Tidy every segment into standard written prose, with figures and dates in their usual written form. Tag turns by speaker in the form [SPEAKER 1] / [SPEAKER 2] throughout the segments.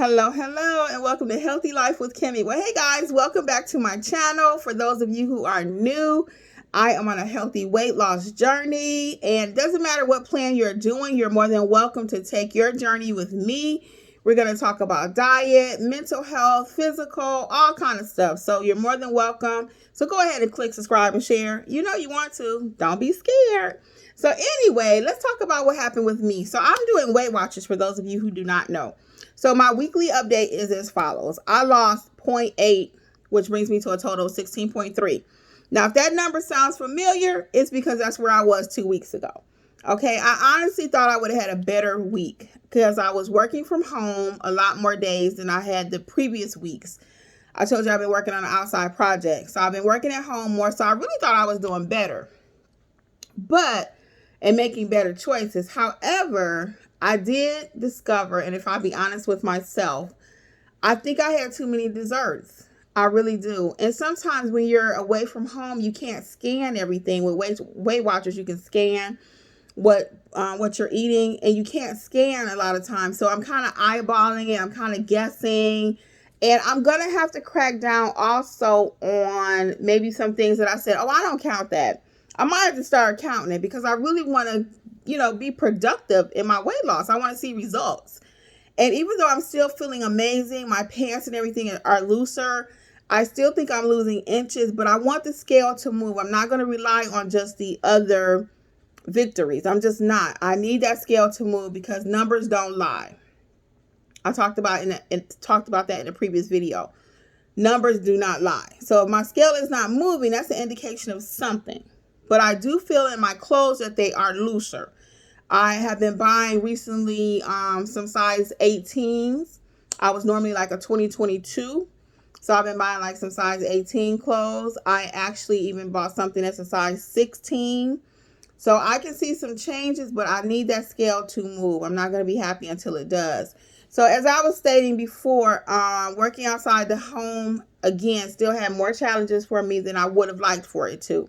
[SPEAKER 1] Hello, and welcome to Healthy Life with Kimmi. Well, hey guys, welcome back to my channel. For those of you who are new, I am on a healthy weight loss journey, and it doesn't matter what plan you're doing, you're more than welcome to take your journey with me. We're going to talk about diet, mental health, physical, all kind of stuff. So you're more than welcome. So go ahead and click subscribe and share. You know you want to. Don't be scared. So anyway, let's talk about what happened with me. So I'm doing Weightwatchers for those of you who do not know. So my weekly update is as follows. I lost 0.8, which brings me to a total of 16.3. Now, if that number sounds familiar, it's because that's where I was 2 weeks ago. Okay, I honestly thought I would have had a better week because I was working from home a lot more days than I had the previous weeks. I told you I've been working on an outside project. So I've been working at home more. So I really thought I was doing better, and making better choices. However, I did discover, and if I be honest with myself, I think I had too many desserts. I really do. And sometimes when you're away from home, you can't scan everything. With Weight Watchers, you can scan what you're eating, and you can't scan a lot of times. So I'm kind of eyeballing it. I'm kind of guessing. And I'm going to have to crack down also on maybe some things that I said, oh, I don't count that. I might have to start counting it because I really want to, be productive in my weight loss. I want to see results. And even though I'm still feeling amazing, my pants and everything are looser, I still think I'm losing inches, but I want the scale to move. I'm not going to rely on just the other victories. I'm just not. I need that scale to move because numbers don't lie. I talked about that in a previous video. Numbers do not lie. So if my scale is not moving, that's an indication of something. But I do feel in my clothes that they are looser. I have been buying recently some size 18s. I was normally like a 2022. So I've been buying like some size 18 clothes. I actually even bought something that's a size 16. So I can see some changes, but I need that scale to move. I'm not going to be happy until it does. So as I was stating before, working outside the home, again, still had more challenges for me than I would have liked for it to.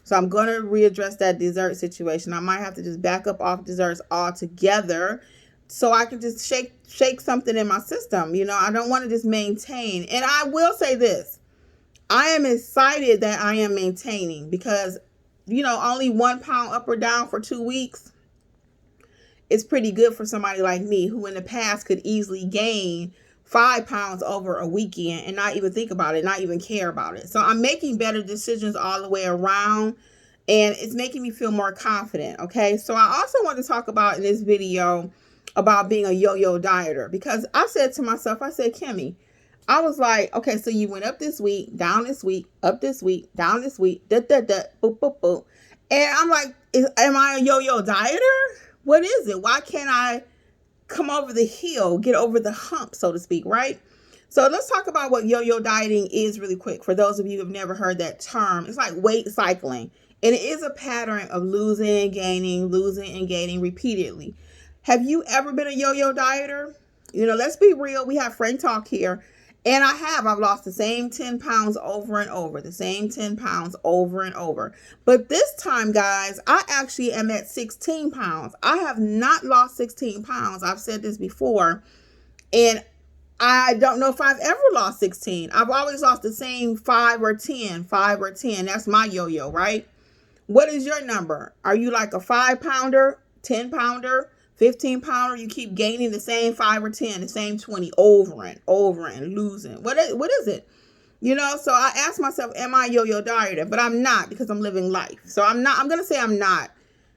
[SPEAKER 1] So I'm going to readdress that dessert situation. I might have to just back up off desserts altogether so I can just shake something in my system. I don't want to just maintain. And I will say this. I am excited that I am maintaining because, only 1 pound up or down for 2 weeks is pretty good for somebody like me who in the past could easily gain 5 pounds over a weekend and not even think about it, not even care about it. So I'm making better decisions all the way around, and it's making me feel more confident. Okay. So I also want to talk about in this video about being a yo-yo dieter, because I said to myself, I said, Kimmi, I was like, okay, so you went up this week, down this week, up this week, down this week, boop, boop, boop. And I'm like, am I a yo-yo dieter? What is it? Why can't I come over the hill, get over the hump, so to speak, right? So let's talk about what yo-yo dieting is really quick. For those of you who have never heard that term, it's like weight cycling. And it is a pattern of losing and gaining repeatedly. Have you ever been a yo-yo dieter? Let's be real. We have frank talk here. And I've lost the same 10 pounds over and over, the same 10 pounds over and over. But this time, guys, I actually am at 16 pounds. I have not lost 16 pounds. I've said this before. And I don't know if I've ever lost 16. I've always lost the same 5 or 10. That's my yo-yo, right? What is your number? Are you like a 5 pounder, 10 pounder? 15 pounder, you keep gaining the same 5 or 10, the same 20 over and losing. What is it? So I asked myself, am I a yo-yo dieter? But I'm not, because I'm living life. So I'm going to say I'm not.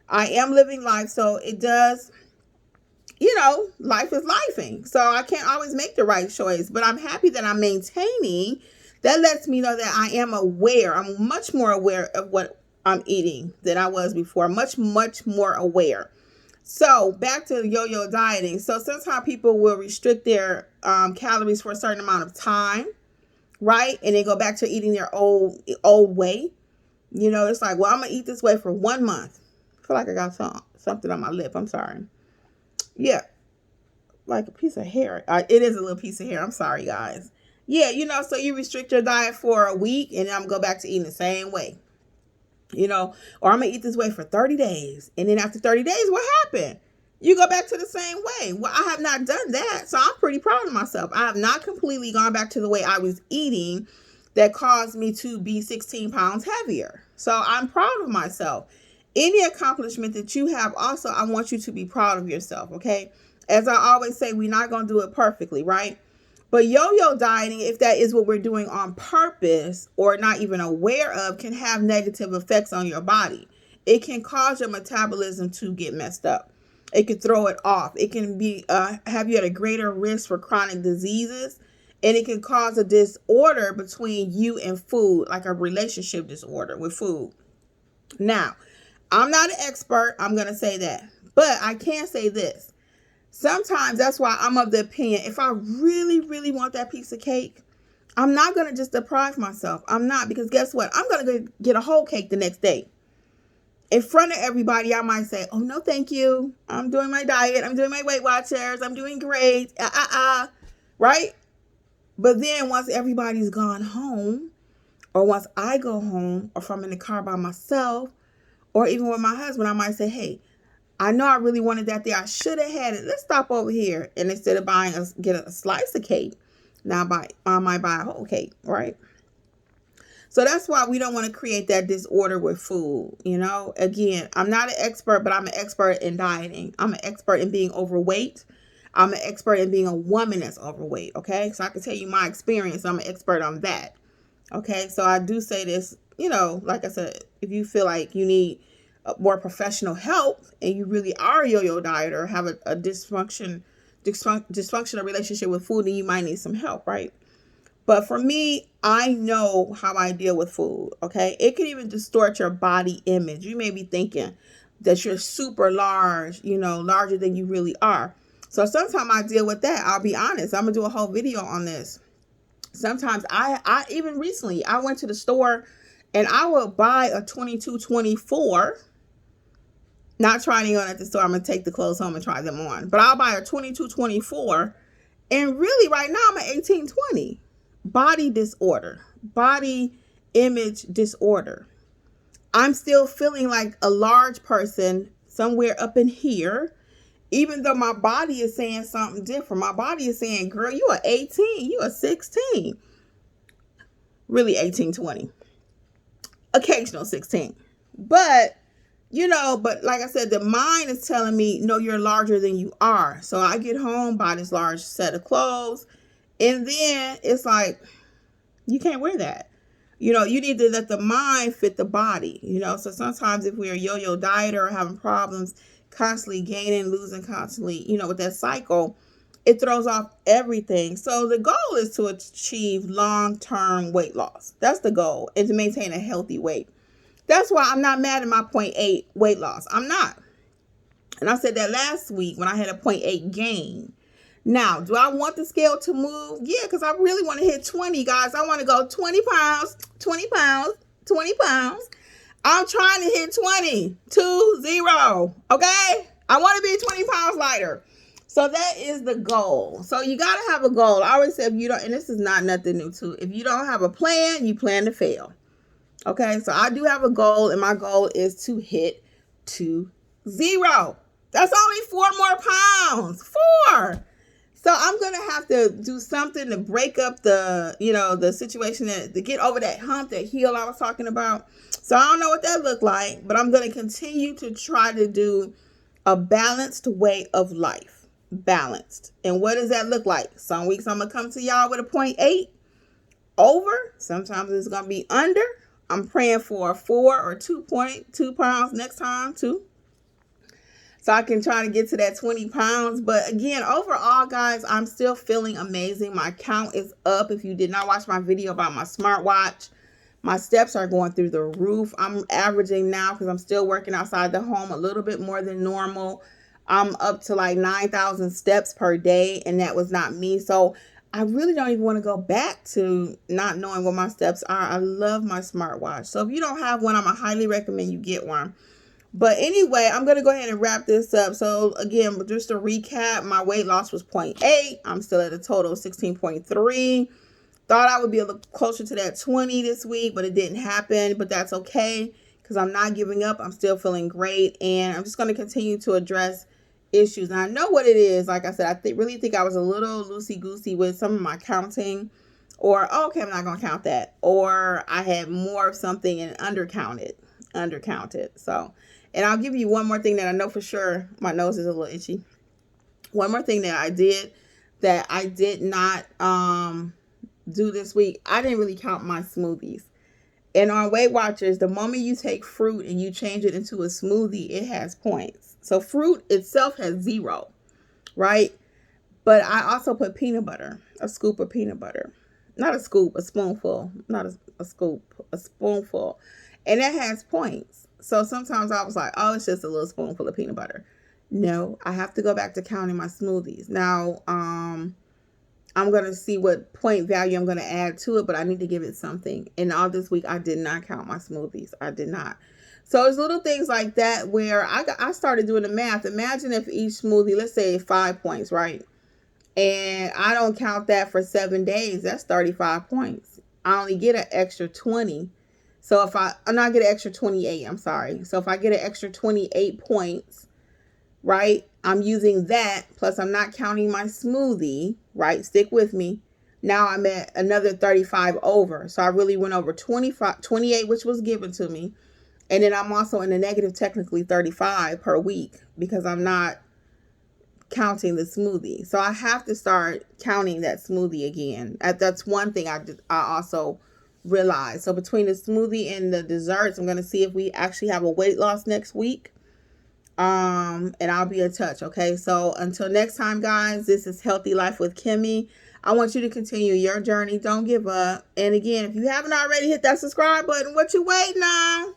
[SPEAKER 1] I am living life. So it does, life is lifing. So I can't always make the right choice, but I'm happy that I'm maintaining. That lets me know that I am aware. I'm much more aware of what I'm eating than I was before. Much, much more aware. So back to yo-yo dieting. So sometimes people will restrict their calories for a certain amount of time, right? And they go back to eating their old way. It's like, well, I'm going to eat this way for 1 month. I feel like I got something on my lip. I'm sorry. Yeah. Like a piece of hair. It is a little piece of hair. I'm sorry, guys. Yeah, so you restrict your diet for a week and then I'm going to go back to eating the same way. Or I'm going to eat this way for 30 days. And then after 30 days, what happened? you go back to the same way. Well, I have not done that, so I'm pretty proud of myself. I have not completely gone back to the way I was eating that caused me to be 16 pounds heavier. So I'm proud of myself. Any accomplishment that you have also, I want you to be proud of yourself, okay? As I always say, we're not going to do it perfectly, right? But yo-yo dieting, if that is what we're doing on purpose or not even aware of, can have negative effects on your body. It can cause your metabolism to get messed up. It can throw it off. It can be have you at a greater risk for chronic diseases, and it can cause a disorder between you and food, like a relationship disorder with food. Now, I'm not an expert. I'm going to say that. But I can say this. Sometimes that's why I'm of the opinion, if I really, really want that piece of cake, I'm not going to just deprive myself. I'm not, because guess what? I'm going to get a whole cake the next day. In front of everybody, I might say, oh, no, thank you. I'm doing my diet. I'm doing my Weightwatchers. I'm doing great. Right? But then once everybody's gone home, or once I go home, or if I'm in the car by myself, or even with my husband, I might say, hey, I know I really wanted that there. I should have had it. Let's stop over here. And instead of get a slice of cake, now I might buy a whole cake, right? So that's why we don't want to create that disorder with food. Again, I'm not an expert, but I'm an expert in dieting. I'm an expert in being overweight. I'm an expert in being a woman that's overweight. Okay. So I can tell you my experience. I'm an expert on that. Okay. So I do say this, like I said, if you feel like you need more professional help and you really are a yo-yo dieter or have a dysfunctional relationship with food, then you might need some help, right? But for me, I know how I deal with food, okay? It can even distort your body image. You may be thinking that you're super large, larger than you really are. So sometimes I deal with that. I'll be honest. I'm going to do a whole video on this. Sometimes I even recently, I went to the store and I will buy a 22, 24. Not trying it on at the store. I'm going to take the clothes home and try them on. But I'll buy a 22, 24. And really right now I'm at 18, 20. Body disorder. Body image disorder. I'm still feeling like a large person somewhere up in here. Even though my body is saying something different. My body is saying, girl, you are 18. You are 16. Really 18, 20. Occasional 16. But like I said, the mind is telling me, no, you're larger than you are. So I get home, buy this large set of clothes, and then it's like, you can't wear that. You need to let the mind fit the body, So sometimes if we're a yo-yo dieter or having problems constantly gaining, losing constantly, with that cycle, it throws off everything. So the goal is to achieve long-term weight loss. That's the goal, and to maintain a healthy weight. That's why I'm not mad at my 0.8 weight loss. I'm not. And I said that last week when I had a 0.8 gain. Now, do I want the scale to move? Yeah, because I really want to hit 20, guys. I want to go 20 pounds, 20 pounds, 20 pounds. I'm trying to hit 20, 2-0, okay? I want to be 20 pounds lighter. So that is the goal. So you got to have a goal. I always say if you don't, and this is not nothing new too, if you don't have a plan, you plan to fail. Okay, so I do have a goal, and my goal is to hit 2-0. That's only 4 more pounds. 4. So I'm going to have to do something to break up the situation, to get over that hump, that heel I was talking about. So I don't know what that looked like, but I'm going to continue to try to do a balanced way of life. Balanced. And what does that look like? Some weeks I'm going to come to y'all with a 0.8 over. Sometimes it's going to be under. I'm praying for a 4 or 2.2 pounds next time too. So I can try to get to that 20 pounds. But again, overall, guys, I'm still feeling amazing. My count is up. If you did not watch my video about my smartwatch, my steps are going through the roof. I'm averaging now, because I'm still working outside the home, a little bit more than normal. I'm up to like 9,000 steps per day, and that was not me. So I really don't even want to go back to not knowing what my steps are. I love my smartwatch. So if you don't have one, I highly recommend you get one. But anyway, I'm going to go ahead and wrap this up. So again, just to recap, my weight loss was 0.8. I'm still at a total of 16.3. Thought I would be a little closer to that 20 this week, but it didn't happen. But that's okay, because I'm not giving up. I'm still feeling great. And I'm just going to continue to address issues. And I know what it is. Like I said, I really think I was a little loosey-goosey with some of my counting. Or, oh, okay, I'm not going to count that. Or I had more of something and undercounted. So, and I'll give you one more thing that I know for sure. My nose is a little itchy. One more thing that I did not do this week. I didn't really count my smoothies. And on Weight Watchers, the moment you take fruit and you change it into a smoothie, it has points. So fruit itself has 0, right? But I also put peanut butter, a scoop of peanut butter. Not a scoop, a spoonful. Not a scoop, a spoonful. And that has points. So sometimes I was like, oh, it's just a little spoonful of peanut butter. No, I have to go back to counting my smoothies. Now, I'm going to see what point value I'm going to add to it, but I need to give it something. And all this week, I did not count my smoothies. I did not. So it's little things like that where I started doing the math. Imagine if each smoothie, let's say 5 points, right? And I don't count that for 7 days. That's 35 points. I only get an extra 20. So if I get an extra 28, I'm sorry. So if I get an extra 28 points, right, I'm using that, plus I'm not counting my smoothie, right? Stick with me. Now I'm at another 35 over. So I really went over 28, which was given to me. And then I'm also in the negative, technically 35 per week because I'm not counting the smoothie. So I have to start counting that smoothie again. That's one thing I also realized. So between the smoothie and the desserts, I'm going to see if we actually have a weight loss next week. And I'll be in touch. Okay. So until next time, guys, this is Healthy Life with Kimmi. I want you to continue your journey. Don't give up. And again, if you haven't already hit that subscribe button, what you waiting on?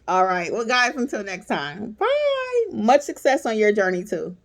[SPEAKER 1] All right. Well, guys, until next time. Bye. Much success on your journey too.